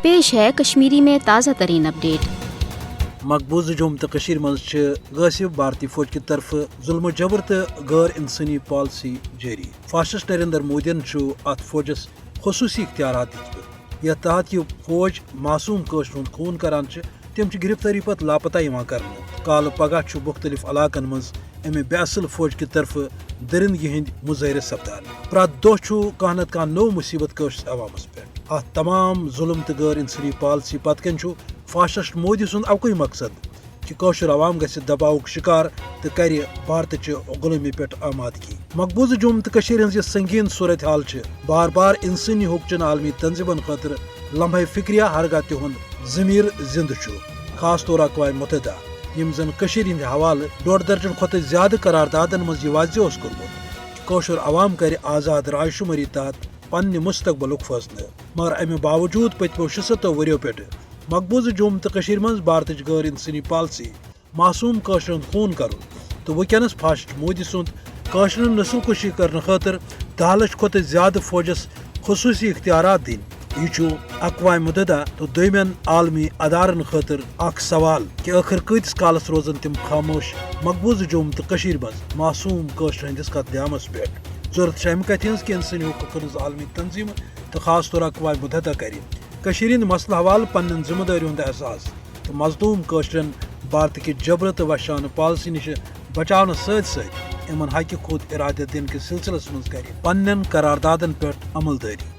پیش ہے کشمیری میں تازہ ترین اپڈیٹ۔ مقبوضہ جوم تو کشمیر مز غاصب بھارتی فوج کی طرف ظلم و جبر تو غیر انسانی پالسی جاری۔ فاسسٹ نریندر مودین ات فوجس خصوصی اختیارات دت یتھ تحت یہ فوج معصوم قشر ہند خون کران تم گرفتاری پتہ لاپتہ کرنے کال پگہ مختلف علاقن مز امہ بے اصل فوج کی طرف درندگی ہند مظاہرے سپدان۔ پرت دہ کھانا نتہ کھانا نو مصیبت قشرس عوامس پہ۔ ات تمام ظلم تو غیر انسانی پالسی پتہ کن فاسسٹ مودی سند اکوئی مقصد کہ قشر عوام گھس دباؤک شکار تو کر بھارت چہ غلامی پہ آمادگی۔ مقبوضہ جوم تو کشمیر ہز یہ سنگین صورت حال بار بار انسانی حقوق عالمی تنظیمن خاطر لمحہ فکریہ ہرگاہ تہد ضمیر زند خاص طور اقوام متحدہ یم زن کشمیر ہند حوالہ 1.5 درجن کھت زیادہ قراردادن مز یہ واضح اس کورمت کہ قشر عوام کر آزاد رائے شماری تحت پنہ مستقبلک فیصلہ، مگر امہ باوجود پتمو 76 وریو پہ مقبوضہ جوم تو کشمیر مز بھارتچ غیر انسانی پالسی معصوم قشرن خون کرن تو ونکس فاسسٹ مودی سند قشرن نسل کشی کرنے خاطر 10 لچھ کھت زیادہ فوجس خصوصی اختیارات دن۔ یہ اقوام متحدہ تو دویمین عالمی ادارن خاطر اخ سوال کہ آخر کتس کالس روزن تم خاموش مقبوضہ جوم تو کشمیر مز معصوم قشر ہندس قتل عامس پہ۔ ضرورت امہ کتھ ہز کہ انسانی حقوق ہز عالمی تنظیم تو خاص طور اقوام متحدہ کر ہند مسئلہ حوالہ پنن ذمہ داری ہند احساس تو مظلوم قشرن بھارت کہ جبر تو وحشانہ پالسی نش بچاؤ ست ان حقہ خود ارادہ دن کس سلسلس مز کر پنن قراردادن پہ عمل داری۔